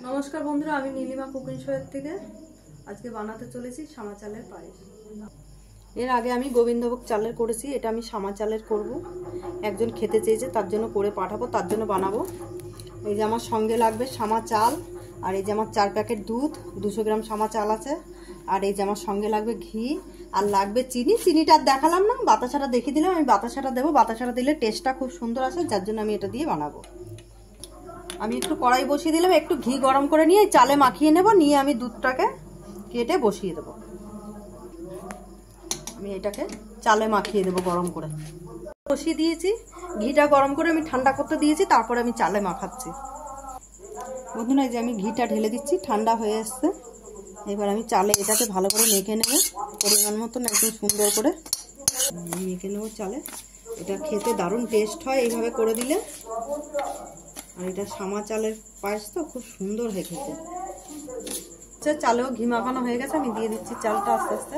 নমস্কার বন্ধুরা, আমি নীলিমা কুকিং শোয়ের থেকে আজকে বানাতে চলেছি সামা চালের পায়েস। এর আগে আমি গোবিন্দভোগ চালের করেছি, এটা আমি সামা চালের করব। একজন খেতে চেয়েছে, তার জন্য করে পাঠাবো, তার জন্য বানাবো। এই যে আমার সঙ্গে লাগবে সামা চাল, আর এই যে আমার 4 প্যাকেট দুধ, 200 গ্রাম সামা চাল আছে, আর এই যে আমার সঙ্গে লাগবে ঘি, আর লাগবে চিনি। চিনিটা আর দেখালাম না, বাতাসাটা দেখিয়ে দিলাম। আমি বাতাসাটা দেবো, বাতাসাটা দিলে টেস্টটা খুব সুন্দর আসে, যার জন্য আমি এটা দিয়ে বানাবো। আমি একটু কড়াই বসিয়ে দিলাম, একটু ঘি গরম করে নিয়ে চালে মাখিয়ে নেব, নিয়ে আমি দুধটাকে কেটে বসিয়ে দেবো। আমি এটাকে চালে মাখিয়ে দেবো গরম করে। বসিয়ে দিয়েছি, ঘিটা গরম করে আমি ঠান্ডা করতে দিয়েছি, তারপরে আমি চালে মাখাচ্ছি। বন্ধুরা, এই যে আমি ঘিটা ঢেলে দিচ্ছি, ঠান্ডা হয়ে আসছে। এবার আমি চালে এটাকে ভালো করে মেখে নেব, পরিমাণ মতন একদম সুন্দর করে মেখে নেব চালে। এটা খেতে দারুণ টেস্ট হয় এইভাবে করে দিলে। আর এটা সামা চালের পায়েস তো খুব সুন্দর হয়ে খেতে। চালেও ঘি মাখানো হয়ে গেছে, আমি দিয়ে দিচ্ছি চালটা আস্তে আস্তে।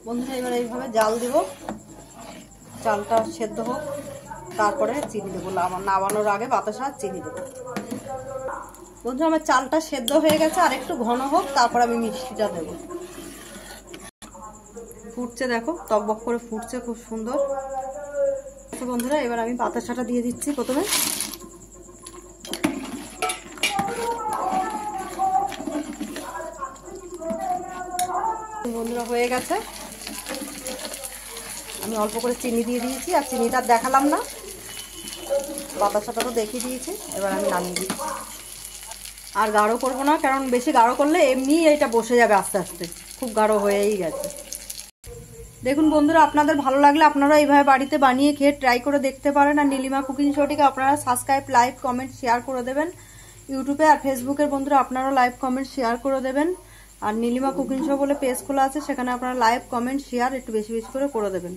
বন্ধুরা, এবার এইভাবে জাল দিব, চালটা সেদ্ধ হোক, তারপরে চিনি দেবো। নামানোর আগে বাতাসা চিনি দেবো। বন্ধুরা, আমার চালটা সেদ্ধ হয়ে গেছে, আর একটু ঘন হোক, তারপর আমি মিষ্টিটা দেবো। ফুটছে, দেখো টকবক করে ফুটছে, খুব সুন্দর। বন্ধুরা, এবার আমি বাতাসাটা দিয়ে দিচ্ছি প্রথমে। বন্ধুরা, হয়ে গেছে। আমি অল্প করে চিনি দিয়ে দিয়েছি, আর চিনিটা দেখালাম না, বাতাসাটা তো দেখিয়ে দিয়েছি। এবার আমি নামিয়ে দিচ্ছি। আর গাঢ় করবো না, কারণ বেশি গাঢ় করলে এমনি এটা বসে যাবে আস্তে আস্তে, খুব গাঢ় হয়েই গেছে। দেখুন বন্ধুরা, আপনাদের ভালো লাগলে আপনারা এইভাবে বাড়িতে বানিয়ে খেয়ে ট্রাই করে দেখতে পারেন। আর নীলিমা কুকিং শোটিকে আপনারা সাবস্ক্রাইব, লাইক, কমেন্ট, শেয়ার করে দেবেন। ইউটিউবে আর ফেসবুকের বন্ধুরা আপনারা লাইভ কমেন্ট শেয়ার করে দেবেন। আর নীলিমা কুকিং শো বলে পেজ খোলা আছে, সেখানে আপনারা লাইভ কমেন্ট শেয়ার একটু বেশি বেশি করে দেবেন।